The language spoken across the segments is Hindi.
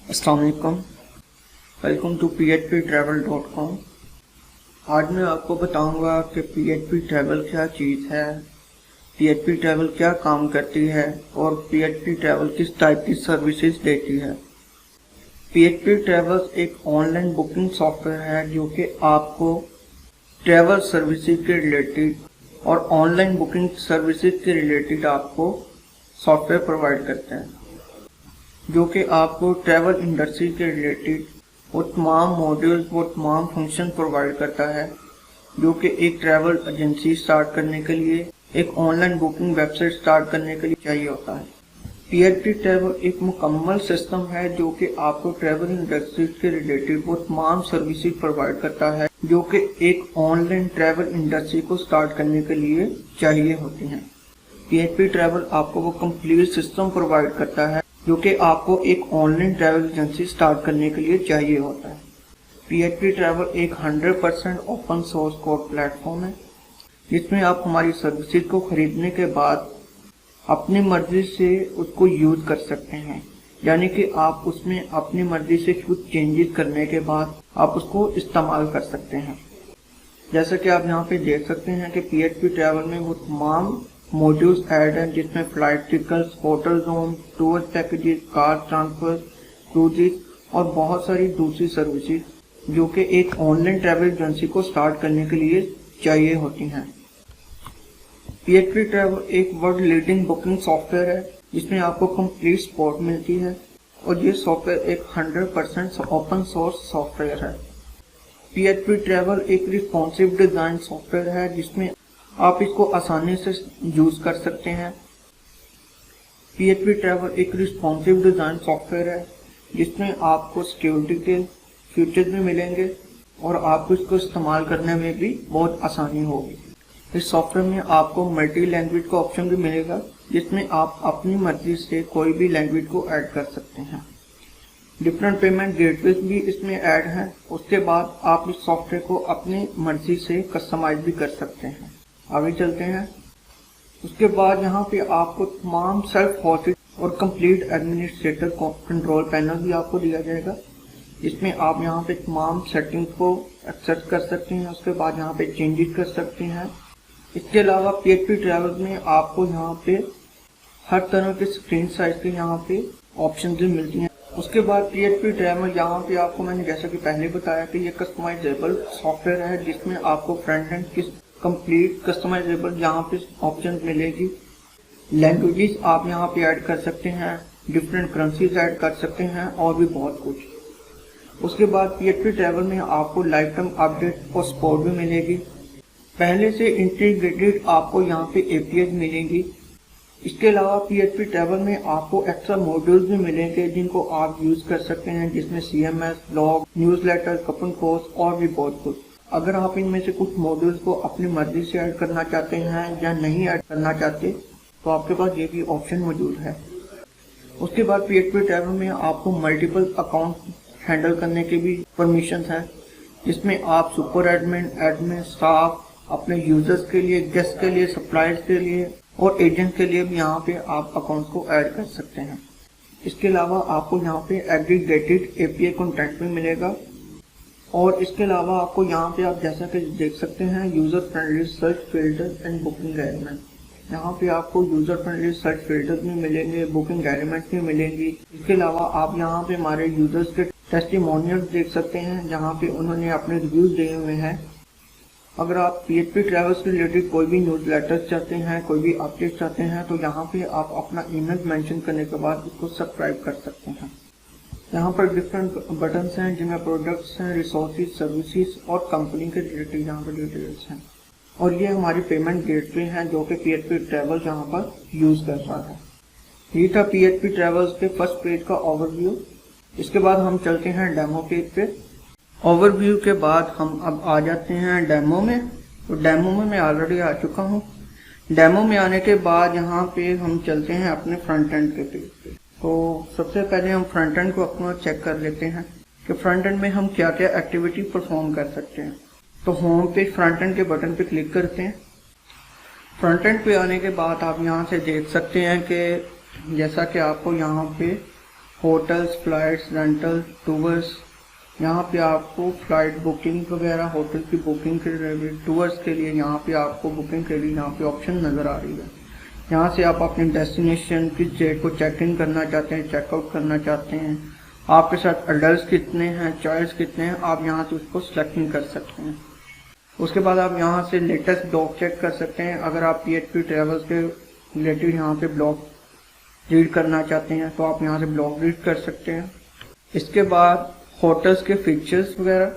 अस्सलाम वालेकुम। Welcome to phptravel.com। आज मैं आपको बताऊंगा कि php ट्रैवल क्या चीज़ है, php ट्रैवल क्या काम करती है और php ट्रैवल किस टाइप की सर्विसेज देती है। php ट्रैवल एक ऑनलाइन बुकिंग सॉफ्टवेयर है जो कि आपको ट्रैवल सर्विसेज के रिलेटेड और ऑनलाइन बुकिंग सर्विसेज के रिलेटेड आपको सॉफ्टवेयर प्रोवाइड करते हैं, जो कि आपको ट्रैवल इंडस्ट्री के रिलेटेड वो तमाम मॉड्यूल्स वो तमाम फंक्शन प्रोवाइड करता है जो कि एक ट्रैवल एजेंसी स्टार्ट करने के लिए, एक ऑनलाइन बुकिंग वेबसाइट स्टार्ट करने के लिए चाहिए होता है। php ट्रैवल एक मुकम्मल सिस्टम है जो कि आपको ट्रैवल इंडस्ट्री के रिलेटेड वो तमाम सर्विसेज प्रोवाइड करता है जो कि एक ऑनलाइन ट्रैवल इंडस्ट्री को स्टार्ट करने के लिए चाहिए होती हैं। php ट्रैवल आपको वो कंप्लीट सिस्टम प्रोवाइड करता है जो कि आपको एक ऑनलाइन ट्रैवल एजेंसी स्टार्ट करने के लिए चाहिए होता है। php ट्रैवल एक 100% ओपन सोर्स कोड प्लेटफॉर्म है जिसमें आप हमारी सर्विसेज को खरीदने के बाद अपनी मर्जी से उसको यूज कर सकते हैं, यानी कि आप उसमें अपनी मर्जी से कुछ चेंजेस करने के बाद आप उसको इस्तेमाल कर सकते हैं। जैसा कि आप यहाँ पे देख सकते हैं कि php ट्रैवल में वो तमाम मॉड्यूल्स ऐड हैं जिसमें flight tickets, hotel zone, tour packages, car transfer, cruises और बहुत सारी दूसरी सर्विसेज जो कि एक ऑनलाइन ट्रैवल एजेंसी को स्टार्ट करने के लिए चाहिए होती हैं। php ट्रैवल एक वर्ल्ड लीडिंग बुकिंग सॉफ्टवेयर है जिसमें आपको कंप्लीट सपोर्ट मिलती है और ये सॉफ्टवेयर एक 100% ओपन सोर्स सॉफ्टवेयर है। php ट्रैवल एक रिस्पॉन्सिव डिजाइन सॉफ्टवेयर है जिसमें आप इसको आसानी से यूज कर सकते हैं। php ट्रैवल एक रिस्पॉन्सिव डिजाइन सॉफ्टवेयर है जिसमें आपको सिक्योरिटी के फीचर्स भी मिलेंगे और आपको इसको इस्तेमाल करने में भी बहुत आसानी होगी। इस सॉफ्टवेयर में आपको मल्टी लैंग्वेज का ऑप्शन भी मिलेगा जिसमें आप अपनी मर्जी से कोई भी लैंग्वेज को ऐड कर सकते हैं। डिफरेंट पेमेंट गेटवेज भी इसमें ऐड हैं। उसके बाद आप इस सॉफ्टवेयर को अपनी मर्जी से कस्टमाइज भी कर सकते हैं। आगे चलते हैं। उसके बाद यहाँ पे आपको तमाम सेल्फ होस्टेड और कंप्लीट एडमिनिस्ट्रेटर कंट्रोल पैनल भी आपको दिया जाएगा जिसमें आप यहाँ पे तमाम सेटिंग्स को एक्सेस कर सकते हैं। उसके बाद यहाँ पे चेंजेस कर सकते हैं। इसके अलावा php ट्रैवल में आपको यहाँ पे हर तरह के स्क्रीन साइज के यहाँ पे ऑप्शन भी मिलती हैं। उसके बाद php ट्रैवल यहाँ पे आपको मैंने जैसा कि पहले बताया कि ये कस्टमाइजेबल सॉफ्टवेयर है जिसमें आपको फ्रंट एंड की कंप्लीट कस्टमाइजेबल यहाँ पे ऑप्शन मिलेगी। लैंग्वेजेस आप यहाँ पे ऐड कर सकते हैं, डिफरेंट करेंसीज ऐड कर सकते हैं और भी बहुत कुछ। उसके बाद php ट्रैवल में आपको लाइफ टाइम अपडेट और सपोर्ट भी मिलेगी। पहले से इंटीग्रेटेड आपको यहाँ पे APIs मिलेंगी। इसके अलावा php ट्रैवल में आपको एक्स्ट्रा मॉड्यूल्स भी मिलेंगे जिनको आप यूज कर सकते हैं, जिसमें CMS, blog, newsletter, coupon codes और भी बहुत कुछ। अगर आप इनमें से कुछ मॉड्यूल्स को अपनी मर्जी से ऐड करना चाहते हैं या नहीं ऐड करना चाहते तो आपके पास ये भी ऑप्शन मौजूद है। उसके बाद php ट्रैवल में आपको मल्टीपल अकाउंट हैंडल करने की भी परमिशन है जिसमें आप सुपर एडमिन, स्टाफ, अपने यूजर्स के लिए, गेस्ट के लिए, सप्लायर्स के लिए और एजेंट के लिए भी यहाँ पे आप अकाउंट को ऐड कर सकते हैं। इसके अलावा आपको यहाँ पे एग्रीगेटेड API कंटेंट भी मिलेगा और इसके अलावा आपको यहाँ पे आप जैसा कि देख सकते हैं user friendly search filter and booking element. यहाँ पे आपको यूजर फ्रेंडली सर्च फिल्टर भी मिलेंगे, बुकिंग एलिमेंट भी मिलेंगी। इसके अलावा आप यहाँ पे हमारे यूजर्स के टेस्टिमोनियल्स देख सकते हैं जहाँ पे उन्होंने अपने रिव्यूज दिए हुए हैं। अगर आप php ट्रैवल से रिलेटेड कोई भी न्यूज लेटर चाहते हैं, कोई भी अपडेट चाहते हैं तो यहाँ पे आप अपना ईमेल मेंशन करने के बाद इसको सब्सक्राइब कर सकते हैं। यहाँ पर डिफरेंट बटन्स हैं जिनमें प्रोडक्ट्स हैं, रिसोर्सेज, सर्विसेज और कंपनी के रिलेटेड यहाँ पर डिटेल्स हैं। और ये हमारी पेमेंट गेटवे हैं जो कि php ट्रैवल यहाँ पर यूज कर रहा है। ये था php ट्रैवल्स के फर्स्ट पेज का ओवरव्यू। इसके बाद हम चलते हैं डेमो पेज पे। ओवरव्यू के बाद हम अब आ जाते हैं डेमो में। तो डेमो में मैं ऑलरेडी आ चुका हूँ। डेमो में आने के बाद यहाँ पे हम चलते हैं अपने फ्रंट एंड के पेज पे। तो सबसे पहले हम फ्रंट एंड को अपना चेक कर लेते हैं कि फ्रंट एंड में हम क्या क्या एक्टिविटी परफॉर्म कर सकते हैं। तो होम पे फ्रंट एंड के बटन पे क्लिक करते हैं। फ्रंट एंड पे आने के बाद आप यहाँ से देख सकते हैं कि जैसा कि आपको यहाँ पे होटल्स, फ्लाइट्स, रेंटल, टूर्स। यहाँ पे आपको फ्लाइट बुकिंग वगैरह, होटल की बुकिंग के लिए, टूर्स के लिए यहाँ पे आपको बुकिंग के लिए यहाँ पे ऑप्शन नज़र आ रही है। यहाँ से आप अपने डेस्टिनेशन की डेट को चेक इन करना चाहते हैं, चेकआउट करना चाहते हैं, आपके साथ अडल्ट कितने हैं, चाइल्ड कितने हैं, आप यहाँ से उसको सिलेक्ट कर सकते हैं। उसके बाद आप यहाँ से लेटेस्ट ब्लॉग चेक कर सकते हैं। अगर आप PHP ट्रेवल्स के रिलेटेड यहाँ पे ब्लॉग रीड करना चाहते हैं तो आप यहाँ से ब्लॉग रीड कर सकते हैं। इसके बाद होटल्स के फीचर्स वगैरह,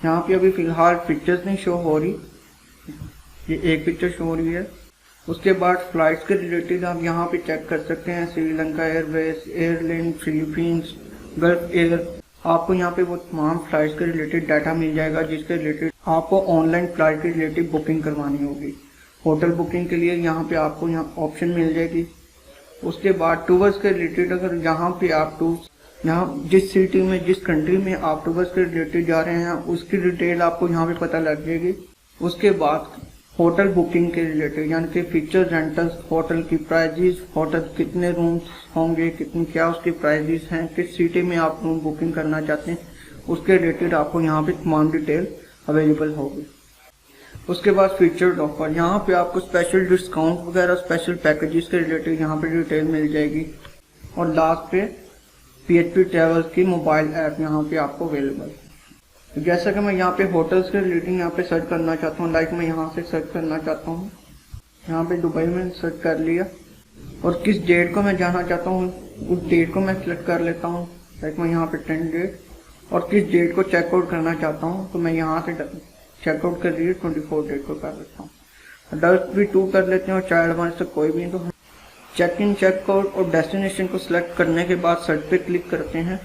यहाँ पे अभी फ़िलहाल पिक्चर्स नहीं शो हो रही, ये एक पिक्चर शो हो रही है। उसके बाद फ्लाइट्स के रिलेटेड आप यहाँ पे चेक कर सकते हैं। Sri Lanka Airways, airline Philippines, gulf air, आपको यहाँ पे वो तमाम फ्लाइट्स के रिलेटेड डाटा मिल जाएगा जिसके रिलेटेड आपको ऑनलाइन फ्लाइट के रिलेटेड बुकिंग करवानी होगी। होटल बुकिंग के लिए यहाँ पे आपको यहाँ ऑप्शन मिल जाएगी। उसके बाद टूर्स के रिलेटेड, अगर यहाँ पे आप यहाँ जिस सिटी में, जिस कंट्री में आप टूर्स के रिलेटेड जा रहे हैं उसकी डिटेल आपको यहाँ पे पता लग जाएगी। उसके बाद होटल बुकिंग के रिलेटेड यानी कि फीचर्स, रेंटल्स, होटल की प्राइजेस, होटल कितने रूम्स होंगे, कितनी क्या उसकी प्राइजेस हैं, किस सिटी में आप रूम बुकिंग करना चाहते हैं, उसके रिलेटेड आपको यहाँ पे तमाम डिटेल अवेलेबल होगी। उसके बाद फीचर्ड ऑफर, यहाँ पे आपको स्पेशल डिस्काउंट वगैरह, स्पेशल पैकेजेस के रिलेटेड यहाँ पे डिटेल मिल जाएगी। और लास्ट पे PHP ट्रेवल्स की मोबाइल ऐप यहाँ पे आपको अवेलेबल। जैसा कि मैं यहाँ पे होटल्स के रिलेटेड यहाँ पे सर्च करना चाहता हूँ, लाइक मैं यहाँ से सर्च करना चाहता हूँ, यहाँ पे दुबई में सर्च कर लिया और किस डेट को मैं जाना चाहता हूँ उस डेट को मैं सिलेक्ट कर लेता हूँ। लाइक मैं यहाँ पे 10 डेट और किस डेट को चेकआउट करना चाहता हूँ तो मैं यहाँ से चेकआउट कर लिए 24 डेट को कर लेता हूँ। अडल्ट भी 2 कर लेते हैं और चाइल्ड 1 तक कोई भी। तो चेक इन, चेकआउट और डेस्टिनेशन को सिलेक्ट करने के बाद सर्च पे क्लिक करते हैं।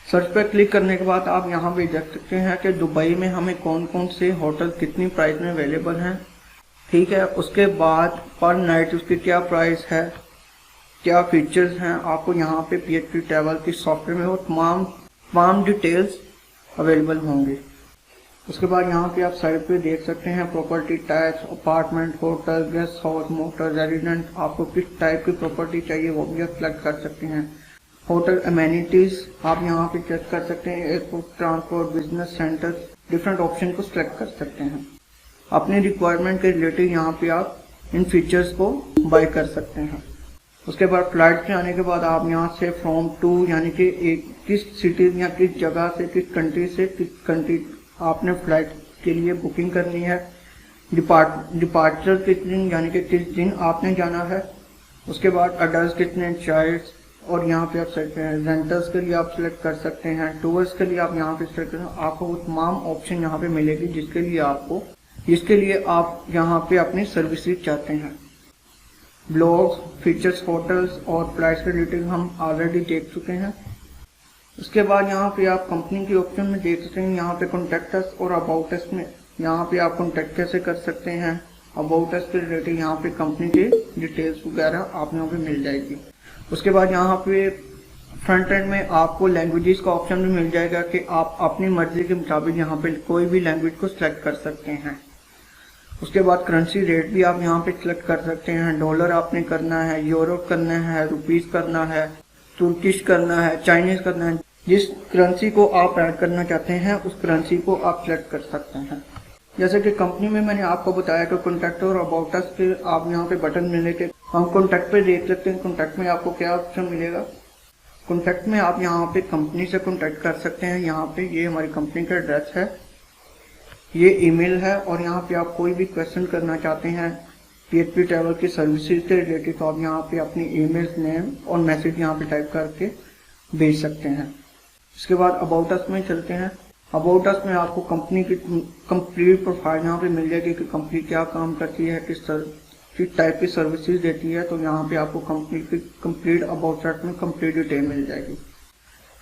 सर्च पर क्लिक करने के बाद आप यहाँ पे देख सकते हैं कि दुबई में हमें कौन कौन से होटल कितनी प्राइस में अवेलेबल हैं। ठीक है, उसके बाद पर नाइट उसकी क्या प्राइस है, क्या फीचर्स हैं, आपको यहाँ पे PHP ट्रैवल की सॉफ्टवेयर में वो तमाम डिटेल्स अवेलेबल होंगे। उसके बाद यहाँ पे आप साइड पे देख सकते हैं property types, apartment, hotel, guest house, motor, resident, आपको किस टाइप की प्रॉपर्टी चाहिए वो भी आप सेलेक्ट कर सकते हैं। होटल अमेनिटीज आप यहाँ पे चेक कर सकते हैं, airport, transport, business centre, different option को सिलेक्ट कर सकते हैं। अपनी रिक्वायरमेंट के रिलेटेड यहाँ पे आप इन फीचर्स को बाय कर सकते हैं। उसके बाद फ्लाइट से आने के बाद आप यहाँ से फ्रॉम टू यानी कि एक किस सिटी या किस जगह से किस कंट्री आपने फ्लाइट के लिए बुकिंग करनी है, डिपार्चर किस दिन यानी कि किस दिन आपने जाना है। उसके बाद अडल्ट कितने, चाइल्ड, और यहाँ पे आप सेलेक्ट करें। रेंटल्स के लिए आप सिलेक्ट कर सकते हैं, टूर्स के लिए आप यहाँ पे सिलेक्ट करें। आपको वो तमाम ऑप्शन यहाँ पे मिलेगी जिसके लिए आप यहाँ पे अपनी सर्विसेज चाहते हैं। ब्लॉग्स, फीचर्स, होटल्स और फ्लाइट्स के रिलेटेड हम ऑलरेडी देख चुके हैं। उसके बाद यहाँ पे आप कंपनी के ऑप्शन में देख सकते हैं, यहाँ पे कॉन्टैक्ट अस और अबाउट अस में यहाँ पे आप कॉन्टैक्ट कैसे कर सकते हैं। अबाउट अस के रिलेटेड यहाँ पे कंपनी के डिटेल्स वगैरह आप यहाँ पे मिल जाएगी। उसके बाद यहाँ पे फ्रंट एंड में आपको लैंग्वेजेस का ऑप्शन भी मिल जाएगा कि आप अपनी मर्जी के मुताबिक यहाँ पे कोई भी लैंग्वेज को सिलेक्ट कर सकते हैं। उसके बाद करेंसी रेट भी आप यहाँ पे सिलेक्ट कर सकते हैं। डॉलर आपने करना है, यूरो करना है, रुपीस करना है, तुर्किश करना है, चाइनीज करना है। जिस करेंसी को आप ऐड करना चाहते हैं उस करेंसी को आप सिलेक्ट कर सकते हैं। जैसे कि कंपनी में मैंने आपको बताया कि कॉन्टैक्ट और अबाउट अस के आप यहाँ पे बटन मिलेंगे। हम कॉन्टैक्ट पे देख सकते हैं कॉन्टैक्ट में आपको क्या ऑप्शन मिलेगा। कॉन्टैक्ट में आप यहाँ पे कंपनी से कॉन्टैक्ट कर सकते हैं। यहाँ पे ये हमारी कंपनी का एड्रेस है, ये ईमेल है और यहाँ पे आप कोई भी क्वेश्चन करना चाहते हैं PHP ट्रैवल की सर्विसेज के रिलेटेड तो आप यहाँ पे अपनी ईमेल नेम और मैसेज यहाँ पे टाइप करके भेज सकते हैं। इसके बाद अबाउट अस में चलते हैं। अबाउट अस में आपको कंपनी की कंप्लीट प्रोफाइल यहाँ पे मिल जाएगी कि कंपनी क्या काम करती है, किस टाइप की सर्विसेज देती है। तो यहाँ पे आपको कंपनी की कंप्लीट अबाउट अस में कंप्लीट डिटेल मिल जाएगी।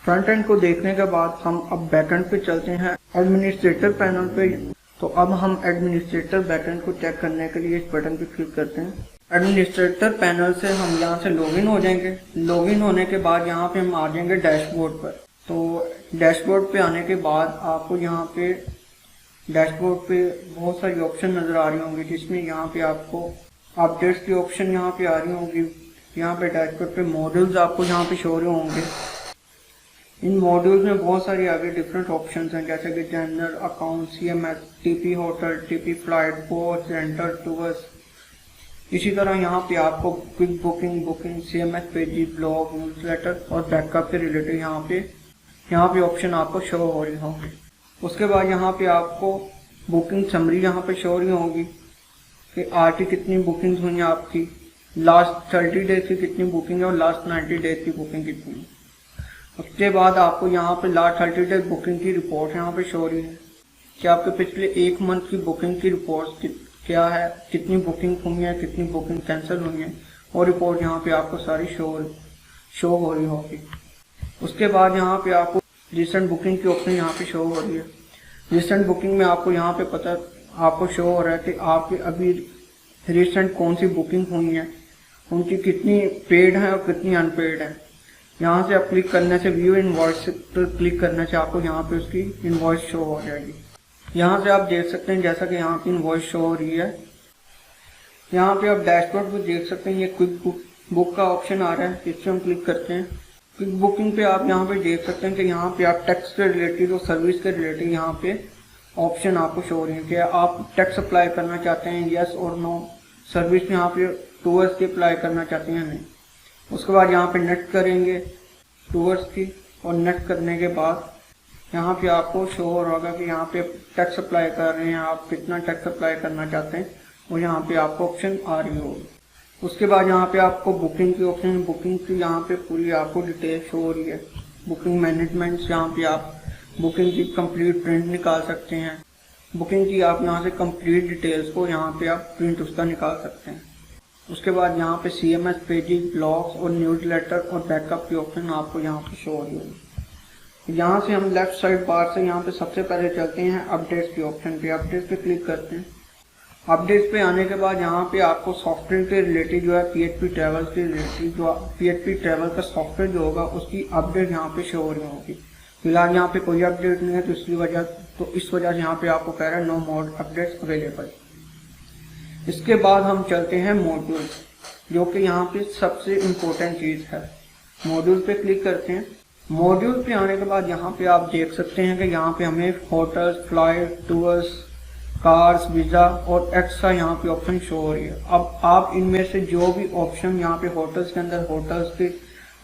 फ्रंट एंड को देखने के बाद हम अब बैकएंड पे चलते हैं, एडमिनिस्ट्रेटर पैनल पे। तो अब हम एडमिनिस्ट्रेटर बैकएंड को चेक करने के लिए इस बटन पे क्लिक करते हैं। एडमिनिस्ट्रेटर पैनल से हम यहाँ से लॉगिन हो जाएंगे। लॉगिन होने के बाद यहाँ पे हम आ जाएंगे डैशबोर्ड पर। तो डैशबोर्ड पे आने के बाद आपको यहाँ पे डैशबोर्ड पे बहुत सारी ऑप्शन नज़र आ रही होंगी, जिसमें यहाँ पे आपको अपडेट्स की ऑप्शन यहाँ पे आ रही होंगी। यहाँ पे डैशबोर्ड पे मॉडल्स आपको यहाँ पे शो रहे होंगे। इन मॉड्यूल्स में बहुत सारी आगे डिफरेंट ऑप्शंस हैं, जैसे कि general, account, CMS, TP hotel, TP flight, boat, rental, tours. इसी तरह यहाँ पे आपको quick booking, CMS pages, blog, newsletter और बैकअप के रिलेटेड यहाँ पे ऑप्शन आपको शो हो रही होंगे। उसके बाद यहाँ पे आपको बुकिंग समरी यहाँ पे शो हो रही होगी कि आज की कितनी बुकिंग्स हुई हैं आपकी, लास्ट 30 डेज की कितनी बुकिंग है और लास्ट 90 डेज की बुकिंग कितनी है। उसके बाद आपको यहाँ पे लास्ट 30 डेज बुकिंग की रिपोर्ट यहाँ पे शो हो रही है कि आपके पिछले एक मंथ की बुकिंग की रिपोर्ट क्या है, कितनी बुकिंग हुई है, कितनी बुकिंग कैंसिल हुई है, और रिपोर्ट यहाँ पे आपको सारी शो हो रही होगी। उसके बाद यहाँ पे आपको रिसेंट बुकिंग की ऑप्शन यहाँ पे शो हो रही है। रिसेंट बुकिंग में आपको यहाँ पे आपको शो हो रहा है कि आपकी अभी रिसेंट कौन सी बुकिंग हुई है, उनकी कितनी पेड है और कितनी अनपेड है। यहाँ से आप क्लिक करने से व्यू इनवॉइस पर क्लिक करने से आपको यहाँ पे उसकी इनवॉइस शो हो जाएगी। यहाँ से आप देख सकते हैं जैसा कि यहाँ पे इनवॉइस शो हो रही है। यहाँ पे आप डैशबोर्ड पर देख सकते हैं ये क्विक बुक का ऑप्शन आ रहा है, इससे हम क्लिक करते हैं। क्विक बुकिंग पे आप यहाँ पे देख सकते हैं कि यहाँ पे आप टैक्स के रिलेटेड और सर्विस के रिलेटेड यहाँ पे ऑप्शन आपको शो हो रही है कि आप टैक्स अप्लाई करना चाहते हैं, यस और नो। सर्विस में यहाँ पे टूर्स की अप्लाई करना चाहते हैं नहीं। उसके बाद यहाँ पे नेट करेंगे टूर्स की, और नेट करने के बाद यहाँ पे आपको शो हो रहा होगा कि यहाँ पे टैक्स अप्लाई कर रहे हैं, आप कितना टैक्स अप्लाई करना चाहते हैं, और यहाँ पे आपको ऑप्शन आ रही होगी। उसके बाद यहाँ पे आपको बुकिंग की ऑप्शन, बुकिंग की यहाँ पे पूरी आपको डिटेल शो हो रही है। बुकिंग मैनेजमेंट, यहाँ पे आप बुकिंग की कंप्लीट प्रिंट निकाल सकते हैं। बुकिंग की आप यहाँ से कंप्लीट डिटेल्स को यहाँ पे आप प्रिंट उसका निकाल सकते हैं। उसके बाद यहाँ पे CMS पेजेस, ब्लॉग्स और न्यूज़लेटर और बैकअप की ऑप्शन आपको यहाँ पे शो हो रही होगी। यहाँ से हम लेफ्ट साइड बार से यहाँ पे सबसे पहले चलते हैं अपडेट्स की ऑप्शन पे। अपडेट्स पे क्लिक करते हैं। अपडेट्स पे आने के बाद यहाँ पे आपको सॉफ्टवेयर के रिलेटेड जो है PHP ट्रैवल के रिलेटेड जो PHP ट्रैवल का सॉफ्टवेयर जो होगा उसकी अपडेट यहाँ पे शो हो रही होगी। फिलहाल यहाँ पे कोई अपडेट नहीं है, तो इस वजह से यहाँ पे आपको कह रहा है नो मोर अपडेट्स अवेलेबल। इसके बाद हम चलते हैं मॉड्यूल, जो कि यहाँ पे सबसे इम्पोर्टेंट चीज़ है। मॉड्यूल पे क्लिक करते हैं। मॉड्यूल पे आने के बाद यहाँ पे आप देख सकते हैं कि यहाँ पे हमें hotels, flight, tours, cars, visa और एक्स्ट्रा यहाँ पे ऑप्शन शो हो रही है। अब आप इनमें से जो भी ऑप्शन यहाँ पे होटल्स के अंदर होटल्स के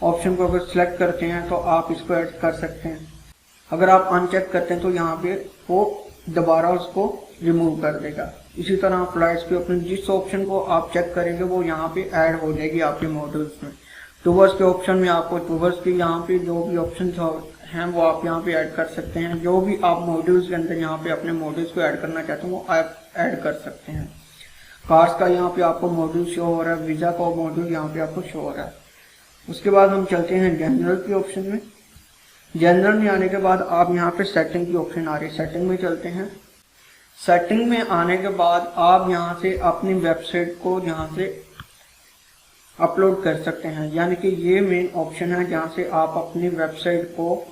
ऑप्शन को अगर सिलेक्ट करते हैं तो आप इसको ऐड कर सकते हैं। अगर आप अनचेक करते हैं तो यहाँ पे वो दोबारा उसको रिमूव कर देगा। इसी तरह फ्लाइट्स के ऑप्शन, जिस ऑप्शन को आप चेक करेंगे वो यहाँ पे ऐड हो जाएगी आपके मॉड्यूल्स में। टूर्स के ऑप्शन में आपको टूर्स के यहाँ पे जो भी ऑप्शन हैं वो आप यहाँ पे ऐड कर सकते हैं। जो भी आप मॉड्यूल्स के अंदर यहाँ पे अपने मॉड्यूल्स को ऐड करना चाहते हैं वो आप ऐड कर सकते हैं। कार्स का यहाँ पे आपको मॉड्यूल शो हो रहा है, वीज़ा का मॉड्यूल यहाँ पे आपको शो हो रहा है। उसके बाद हम चलते हैं जनरल के ऑप्शन में। जनरल में आने के बाद आप यहाँ पे सेटिंग की ऑप्शन आ रही है, सेटिंग में चलते हैं। सेटिंग में आने के बाद आप यहाँ से अपनी वेबसाइट को यहाँ से अपलोड कर सकते हैं, यानी कि ये मेन ऑप्शन है जहाँ से आप अपनी वेबसाइट को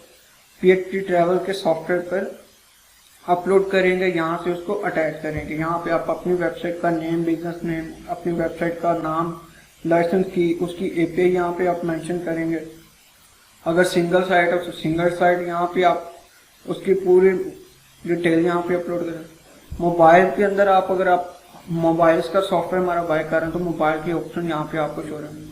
PHP ट्रैवल के सॉफ्टवेयर पर अपलोड करेंगे, यहाँ से उसको अटैच करेंगे। यहाँ पे आप अपनी वेबसाइट का नेम, बिजनेस नेम, अपनी वेबसाइट का नाम, लाइसेंस की, उसकी API यहाँ पे आप मेंशन करेंगे। अगर सिंगल साइट है तो सिंगल साइट यहाँ पे आप उसकी पूरी डिटेल यहाँ पे अपलोड करें। मोबाइल के अंदर आप अगर आप मोबाइल्स का सॉफ्टवेयर हमारा बाय कर रहे हैं तो मोबाइल के ऑप्शन यहाँ पे आपको शो रहे हैं।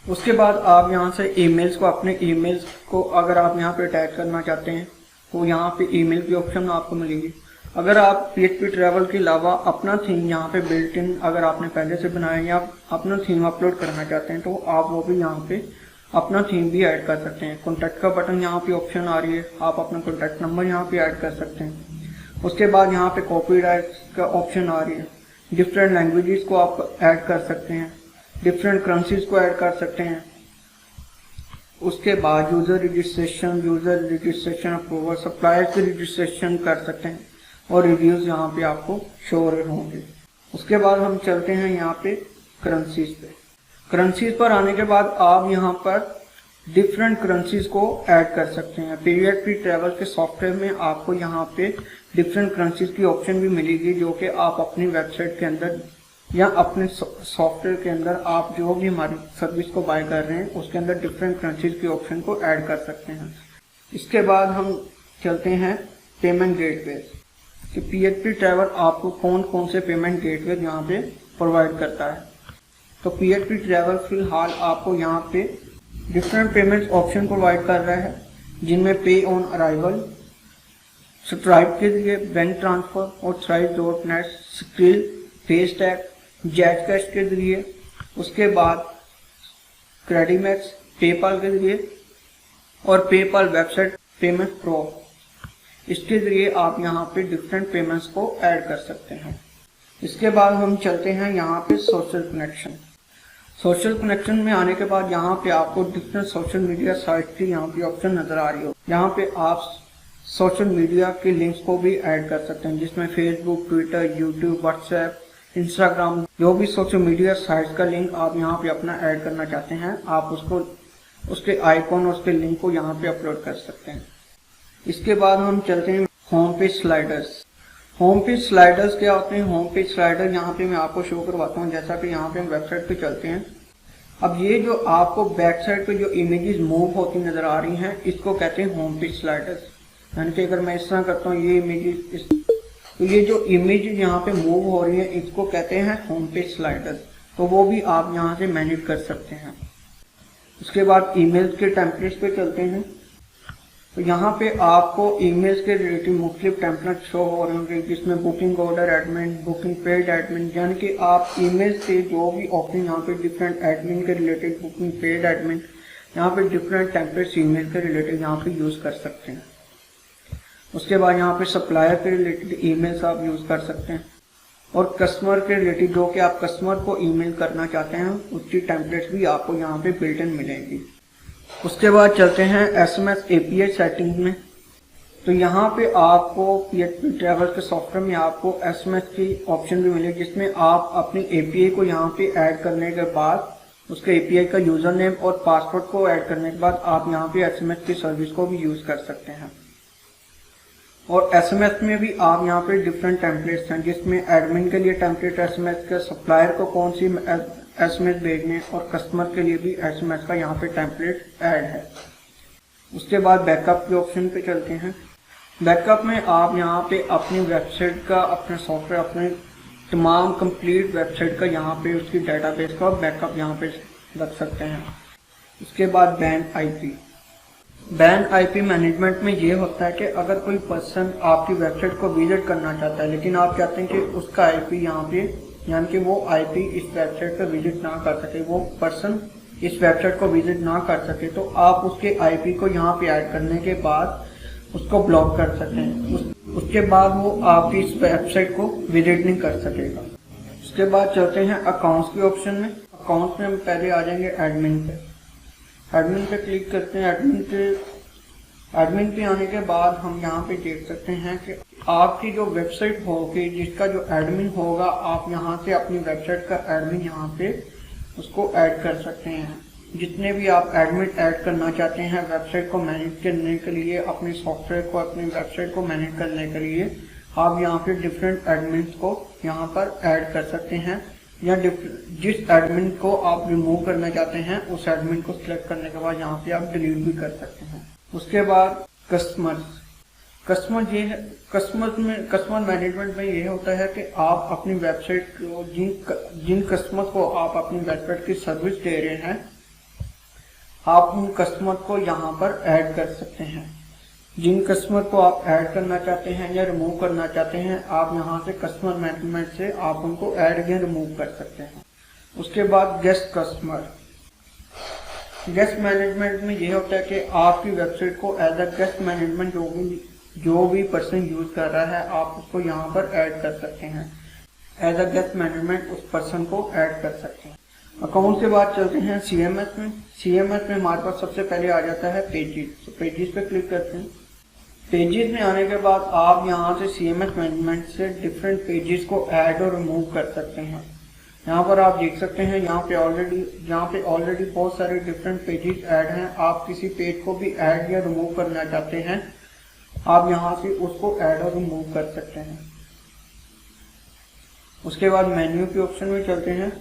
उसके बाद आप यहाँ से ईमेल्स को, अपने ईमेल्स को अगर आप यहाँ पे अटैच करना चाहते हैं तो यहाँ पे ईमेल की ऑप्शन आपको मिलेगी। अगर आप PHP ट्रैवल के अलावा अपना थीम यहाँ पे बिल्ट इन अगर आपने पहले से बनाया या अपना थीम अपलोड करना चाहते हैं तो आप वो भी यहाँ पे अपना थीम भी ऐड कर सकते हैं। कॉन्टैक्ट का बटन यहाँ पे ऑप्शन आ रही है, आप अपना कॉन्टैक्ट नंबर यहाँ पे ऐड कर सकते हैं। उसके बाद यहाँ पे कॉपीराइट का ऑप्शन आ रही है। डिफरेंट लैंग्वेजेस को आप ऐड कर सकते हैं, डिफरेंट करेंसीज को ऐड कर सकते हैं। उसके बाद यूजर रजिस्ट्रेशन अप्रूवल, सप्लायर्स की रजिस्ट्रेशन कर सकते हैं और रिव्यूज यहाँ पे आपको शो होंगे। उसके बाद हम चलते हैं यहाँ पे करेंसीज पे। करेंसीज पर आने के बाद आप यहाँ पर डिफरेंट करेंसीज को ऐड कर सकते हैं। PHP ट्रैवल के सॉफ्टवेयर में आपको यहाँ पे डिफरेंट करेंसीज की ऑप्शन भी मिलेगी, जो कि आप अपनी वेबसाइट के अंदर या अपने सॉफ्टवेयर के अंदर आप जो भी हमारी सर्विस को बाय कर रहे हैं उसके अंदर डिफरेंट करेंसीज के ऑप्शन को ऐड कर सकते हैं। इसके बाद हम चलते हैं पेमेंट गेटवे कि PHP ट्रैवल आपको कौन कौन से पेमेंट गेटवे यहाँ पे प्रोवाइड करता है। तो PHP ट्रैवल फिलहाल आपको यहाँ पे डिफरेंट पेमेंट्स ऑप्शन प्रोवाइड कर रहा है, जिनमें पे ऑन अराइवल, स्ट्राइप के लिए, बैंक ट्रांसफर और थ्राइव.नेट, स्क्रिल, फेसटैग, जेट कैश के जरिए, उसके बाद क्रेडिमैक्स, पेपाल के जरिए और पेपाल वेबसाइट पेमेंट प्रो। इसके जरिए आप यहाँ पे डिफरेंट पेमेंट्स को ऐड कर सकते हैं। इसके बाद हम चलते हैं यहाँ पे सोशल कनेक्शन। सोशल कनेक्शन में आने के बाद यहाँ पे आपको डिफरेंट सोशल मीडिया साइट की यहाँ पे ऑप्शन नजर आ रही हो। यहाँ पे आप सोशल मीडिया के लिंक्स को भी ऐड कर सकते हैं, जिसमें Facebook, Twitter, YouTube, WhatsApp, Instagram, जो भी सोशल मीडिया साइट्स का लिंक आप यहाँ पे अपना ऐड करना चाहते हैं, आप उसको उसके आइकॉन और उसके लिंक को यहाँ पे अपलोड कर सकते हैं। इसके बाद हम चलते हैं home page sliders. Home page sliders क्या होते हैं? होम पेज स्लाइडर यहाँ पे मैं आपको शो करवाता हूँ। जैसा कि यहाँ पे हम वेबसाइट पे चलते हैं, अब ये जो आपको बैक साइड पे जो इमेजेस मूव होती नजर आ रही हैं, इसको कहते हैं होम पेज स्लाइडर्स। यानी कि अगर मैं इस तरह करता हूँ, ये इमेजेस, तो ये जो इमेजेस यहाँ पे मूव हो रही है, इसको कहते हैं होम पेज स्लाइडर्स। तो वो भी आप यहाँ से मैनेज कर सकते हैं। उसके बाद ईमेल्स के टेम्पलेट्स पे चलते हैं। तो यहाँ पे आपको ईमेल्स के रिलेटेड मुख्तलिफ टेम्पलेट शो हो रहे होंगे, जिसमें booking order admin, booking paid admin, यानी कि आप ईमेल से जो भी ऑप्शन यहाँ पे डिफरेंट एडमिन के रिलेटेड, बुकिंग पेड एडमिन, यहाँ पे डिफरेंट टेम्पलेट्स ईमेल के रिलेटेड यहाँ पे यूज कर सकते हैं। उसके बाद यहाँ पे सप्लायर के रिलेटेड ईमेल्स आप यूज कर सकते हैं, और कस्टमर के रिलेटेड जो कि आप कस्टमर को ईमेल करना चाहते हैं, उसकी टेम्पलेट्स भी आपको यहाँ पे बिल्ट इन मिलेंगी। उसके बाद चलते हैं SMS API सेटिंग में। तो यहाँ पे आपको PHP ट्रैवल के सॉफ्टवेयर में आपको SMS की ऑप्शन भी मिलेगी, जिसमें आप अपनी API को यहाँ पे ऐड करने के बाद उसके API का यूजर नेम और पासवर्ड को ऐड करने के बाद आप यहाँ पे SMS की सर्विस को भी यूज कर सकते हैं। और SMS में भी आप यहाँ पे डिफरेंट टेम्पलेट्स हैं, जिसमें एडमिन के लिए टेम्पलेट SMS का, सप्लायर को कौन सी SMS भेजने, और कस्टमर के लिए भी SMS का यहाँ पे टेम्पलेट ऐड है। उसके बाद बैकअप के ऑप्शन पे चलते हैं। बैकअप में आप यहाँ पे अपनी वेबसाइट का, अपने सॉफ्टवेयर, अपने तमाम कंप्लीट वेबसाइट का यहाँ पे उसकी डेटाबेस का बैकअप यहाँ पे रख सकते हैं। उसके बाद बैन आईपी मैनेजमेंट में ये होता है कि अगर कोई पर्सन आपकी वेबसाइट को विजिट करना चाहता है, लेकिन आप चाहते हैं कि उसका आईपी यहाँ पे, यानी कि वो आईपी इस वेबसाइट पर विजिट ना कर सके, वो पर्सन इस वेबसाइट को विजिट ना कर सके, तो आप उसके आईपी को यहाँ पे ऐड करने के बाद उसको ब्लॉक कर सकते हैं। उसके बाद वो आपकी इस वेबसाइट को विजिट नहीं कर सकेगा। उसके बाद चलते हैं अकाउंट्स के ऑप्शन में। अकाउंट्स में हम पहले आ जाएंगे एडमिन पे। एडमिन पे क्लिक करते हैं। एडमिन पे आने के बाद हम यहाँ पे देख सकते हैं कि आपकी जो वेबसाइट होगी, जिसका जो एडमिन होगा, आप यहाँ से अपनी वेबसाइट का एडमिन यहाँ पे उसको ऐड कर सकते हैं। जितने भी आप एडमिन ऐड करना चाहते हैं वेबसाइट को मैनेज करने के लिए, अपने सॉफ्टवेयर को, अपनी वेबसाइट को मैनेज करने के लिए, आप यहाँ पे डिफरेंट एडमिन को यहाँ पर ऐड कर सकते हैं, या जिस एडमिन को आप रिमूव करना चाहते हैं उस एडमिन को सिलेक्ट करने के बाद यहाँ पे आप डिलीट भी कर सकते हैं। उसके बाद कस्टमर मैनेजमेंट में ये होता है कि आप अपनी वेबसाइट को, जिन कस्टमर को आप अपनी वेबसाइट की सर्विस दे रहे हैं, आप उन कस्टमर को यहाँ पर ऐड कर सकते हैं। जिन कस्टमर को आप ऐड करना चाहते हैं या रिमूव करना चाहते हैं, आप यहाँ से कस्टमर मैनेजमेंट से आप उनको ऐड या रिमूव कर सकते हैं। उसके बाद गेस्ट मैनेजमेंट में ये होता है कि आपकी वेबसाइट को एज अ गेस्ट मैनेजमेंट जो भी पर्सन यूज कर रहा है, आप उसको यहाँ पर ऐड कर सकते हैं। एज अ गेस्ट मैनेजमेंट उस पर्सन को ऐड कर सकते हैं। अकाउंट के बाद चलते हैं CMS में। CMS में हमारे पास सबसे पहले आ जाता है पेजेस। तो पेजेस पे क्लिक करते हैं। पेजेस में आने के बाद आप यहाँ से CMS मैनेजमेंट से डिफरेंट पेजेस को ऐड और रिमूव कर सकते हैं। यहाँ पर आप देख सकते हैं, यहाँ पे ऑलरेडी बहुत सारे डिफरेंट पेजेस ऐड हैं। आप किसी पेज को भी ऐड या रिमूव करना चाहते हैं, आप यहाँ से उसको ऐड और रिमूव कर सकते हैं। उसके बाद मेन्यू के ऑप्शन में चलते हैं।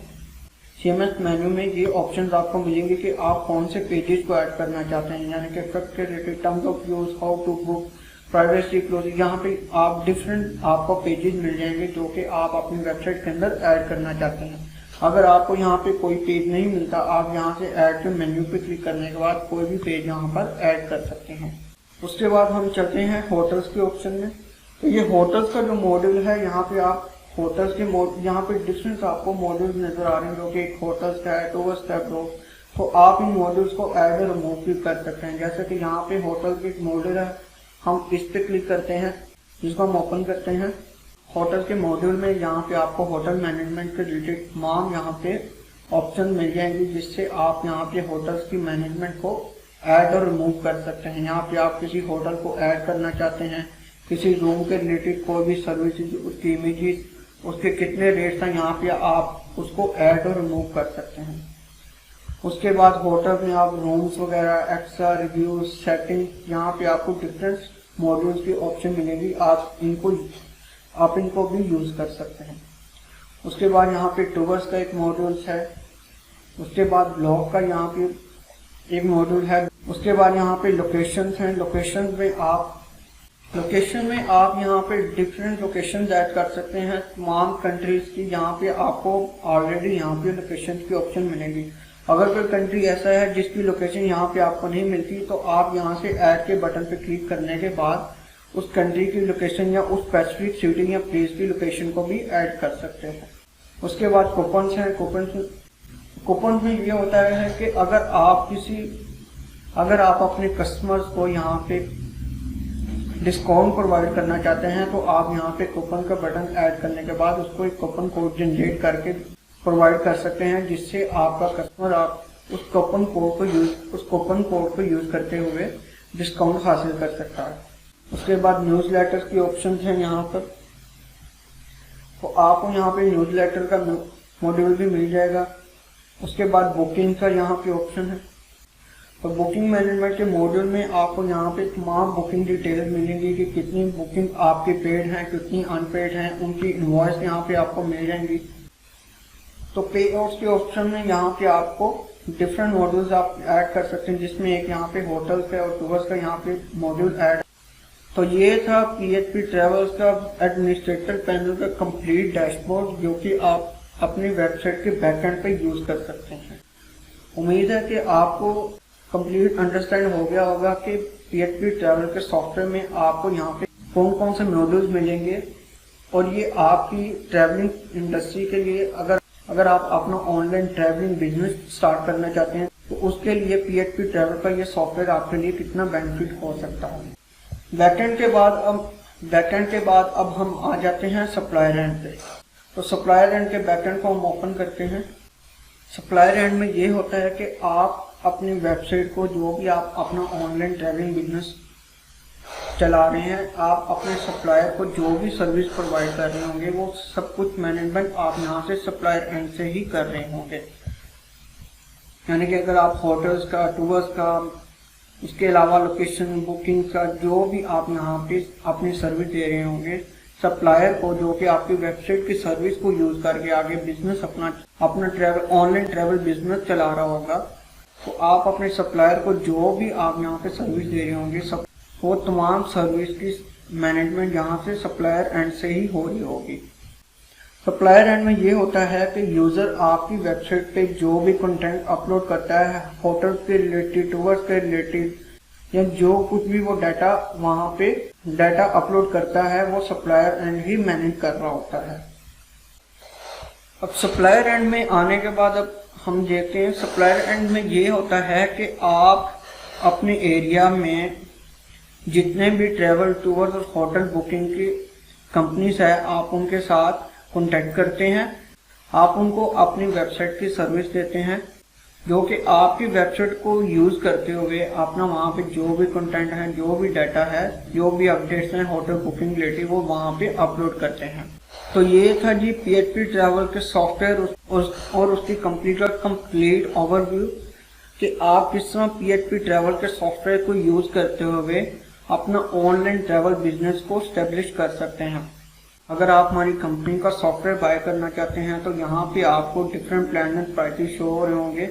CMS मेन्यू में ये ऑप्शंस आपको मिलेंगे कि आप कौन से पेजेस को ऐड करना चाहते हैं, यानी कि ट्रक के related, terms of use, how to book, privacy closing. यहाँ पे आप डिफरेंट आपको पेजेस मिल जाएंगे जो कि आप अपनी वेबसाइट के अंदर ऐड करना चाहते हैं। अगर आपको यहाँ पे कोई पेज नहीं मिलता, आप यहाँ से ऐड के मेन्यू पे क्लिक करने के बाद कोई भी पेज यहाँ पर ऐड कर सकते हैं। उसके बाद हम चलते हैं होटल्स के ऑप्शन में। तो ये होटल्स का जो मॉड्यूल है, यहाँ पे आप होटल्स के यहाँ पे डिफरेंट आपको मॉड्यूल्स नजर आ रहे हैं, जो कि एक होटल्स का है, टूर्स का है। तो आप इन मॉड्यूल्स को ऐड और रिमूव भी कर सकते हैं। जैसे कि यहाँ पे होटल के एक मॉड्यूल है, हम इस पे क्लिक करते हैं, जिसको हम ओपन करते हैं। होटल के मॉड्यूल में यहाँ पे आपको होटल मैनेजमेंट के रिलेटेड तमाम यहाँ पे ऑप्शन मिल जाएंगे, जिससे आप यहाँ पे होटल्स की मैनेजमेंट को ऐड और रिमूव कर सकते हैं। यहाँ पे आप किसी होटल को ऐड करना चाहते हैं, किसी रूम के रिलेटेड कोई भी सर्विसेज, उसकी इमेजेस, उसके कितने रेट्स हैं, यहाँ पे आप उसको ऐड और रिमूव कर सकते हैं। उसके बाद होटल में आप रूम्स वगैरह, एक्स्ट्रा रिव्यूज, सेटिंग, यहाँ पे आपको डिफरेंट मॉड्यूल्स की ऑप्शन मिलेगी, आप इनको भी यूज कर सकते हैं। उसके बाद यहाँ पे टूर्स का एक मॉड्यूल्स है। उसके बाद ब्लॉग का यहाँ पे एक मॉड्यूल है। उसके बाद यहाँ पे लोकेशंस हैं। लोकेशन में आप यहाँ पे डिफरेंट लोकेशन ऐड कर सकते हैं तमाम कंट्रीज की। यहाँ पे आपको ऑलरेडी यहाँ पे लोकेशन की ऑप्शन मिलेगी। अगर कोई कंट्री ऐसा है जिसकी लोकेशन यहाँ पे आपको नहीं मिलती, तो आप यहाँ से ऐड के बटन पे क्लिक करने के बाद उस कंट्री की लोकेशन या उस स्पेसिफिक सिटी या प्लेस की लोकेशन को भी ऐड कर सकते हैं। उसके बाद कूपन्स हैं। कूपन में ये होता है कि अगर आप अपने कस्टमर्स को यहाँ पे डिस्काउंट प्रोवाइड करना चाहते हैं, तो आप यहाँ पे कूपन का बटन ऐड करने के बाद उसको एक कूपन कोड जनरेट करके प्रोवाइड कर सकते हैं, जिससे आपका कस्टमर आप उस कूपन कोड को यूज करते हुए डिस्काउंट हासिल कर सकता है। उसके बाद न्यूज़लेटर्स की ऑप्शन हैं यहाँ पर, तो आपको यहाँ पे न्यूज़लेटर का मॉड्यूल भी मिल जाएगा। उसके बाद बुकिंग का यहाँ पे ऑप्शन है। तो बुकिंग मैनेजमेंट के मॉड्यूल में आपको यहाँ पे तमाम बुकिंग डिटेल्स मिलेंगी कि कितनी बुकिंग आपके पेड हैं, कितनी अनपेड हैं, उनकी इनवॉइस यहाँ पे आपको मिल जाएंगी। तो पे आउट्स के ऑप्शन में यहाँ पे आपको डिफरेंट मॉड्यूल्स आप ऐड कर सकते हैं, जिसमें एक यहाँ पे होटल्स का और टूर्स का यहाँ पे मॉड्यूल ऐड। तो ये था PHP ट्रैवल्स का एडमिनिस्ट्रेटर पैनल का कंप्लीट डैशबोर्ड, जो कि आप अपनी वेबसाइट के बैकएंड पे यूज कर सकते हैं। उम्मीद है कि आपको कंप्लीट अंडरस्टैंड हो गया होगा कि PHP ट्रैवल के सॉफ्टवेयर में आपको यहाँ पे कौन कौन से मॉड्यूल्स मिलेंगे, और ये आपकी ट्रैवलिंग इंडस्ट्री के लिए अगर आप अपना ऑनलाइन ट्रैवलिंग बिजनेस स्टार्ट करना चाहते हैं, तो उसके लिए PHP ट्रैवल का ये सॉफ्टवेयर आपके लिए कितना बेनिफिट हो सकता है। बैकएंड के बाद अब हम आ जाते हैं सप्लायर एंड पे। तो सप्लायर एंड के बैकएंड को हम ओपन करते हैं। सप्लायर एंड में ये होता है कि आप अपनी वेबसाइट को, जो भी आप अपना ऑनलाइन ट्रैवलिंग बिजनेस चला रहे हैं, आप अपने सप्लायर को जो भी सर्विस प्रोवाइड कर रहे होंगे, वो सब कुछ मैनेजमेंट आप यहाँ से सप्लायर एंड से ही कर रहे होंगे। यानी कि अगर आप होटल्स का, टूर्स का, इसके अलावा लोकेशन बुकिंग का, जो भी आप यहाँ पे अपनी सर्विस दे रहे होंगे सप्लायर को, जो कि आपकी वेबसाइट की सर्विस को यूज करके आगे बिजनेस अपना ट्रैवल ऑनलाइन ट्रैवल बिजनेस चला रहा होगा, तो आप अपने सप्लायर को जो भी आप यहाँ पे सर्विस दे रहे होंगे, वो तमाम सर्विस की मैनेजमेंट यहाँ से सप्लायर एंड से ही हो रही होगी। सप्लायर एंड में ये होता है कि यूजर आपकी वेबसाइट पे जो भी कंटेंट अपलोड करता है, होटल के रिलेटेड, टूर्स के रिलेटेड, या जो कुछ भी वो डाटा वहाँ पे डाटा अपलोड करता है, वो सप्लायर एंड ही मैनेज कर रहा होता है। अब सप्लायर एंड में आने के बाद अब हम देखते हैं, सप्लायर एंड में ये होता है कि आप अपने एरिया में जितने भी ट्रैवल, टूर्स और होटल बुकिंग की कंपनीज है, आप उनके साथ कॉन्टेक्ट करते हैं। आप उनको अपनी वेबसाइट की सर्विस देते हैं, जो कि आपकी वेबसाइट को यूज करते हुए अपना वहाँ पे जो भी कंटेंट है, जो भी डाटा है, जो भी अपडेट्स हैं होटल बुकिंग रिलेटेड, वो वहाँ पे अपलोड करते हैं। तो ये था जी PHP ट्रैवल के सॉफ्टवेयर और उसकी कंप्लीट ओवरव्यू कि आप किस तरह PHP ट्रैवल के सॉफ्टवेयर को यूज करते हुए अपना ऑनलाइन ट्रैवल बिजनेस को स्टेब्लिश कर सकते हैं। अगर आप हमारी कंपनी का सॉफ्टवेयर बाय करना चाहते हैं तो यहाँ पे आपको different plan and prices show हो रहे होंगे,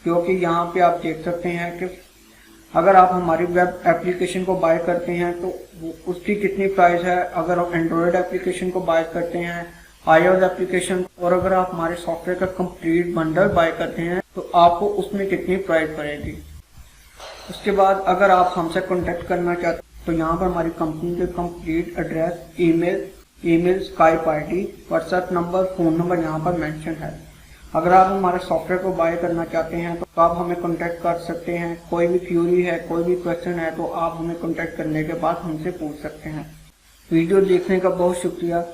क्योंकि यहाँ पे आप देख सकते हैं कि अगर आप हमारी वेब एप्लीकेशन को बाय करते हैं तो उसकी कितनी प्राइस है। अगर आप एंड्रॉयड एप्लीकेशन को बाय करते हैं, iOS एप्लीकेशन, और अगर आप हमारे सॉफ्टवेयर का कंप्लीट बंडल बाय करते हैं तो आपको उसमें कितनी प्राइस पड़ेगी। उसके बाद अगर आप हमसे कांटेक्ट करना चाहते हैं तो यहाँ पर हमारी कंपनी के complete address, email, Skype ID, WhatsApp number, phone number यहाँ पर मेंशन है। अगर आप हमारे सॉफ्टवेयर को बाय करना चाहते हैं तो आप हमें कांटेक्ट कर सकते हैं। कोई भी क्यूरी है, कोई भी क्वेश्चन है तो आप हमें कांटेक्ट करने के बाद हमसे पूछ सकते हैं। वीडियो देखने का बहुत शुक्रिया।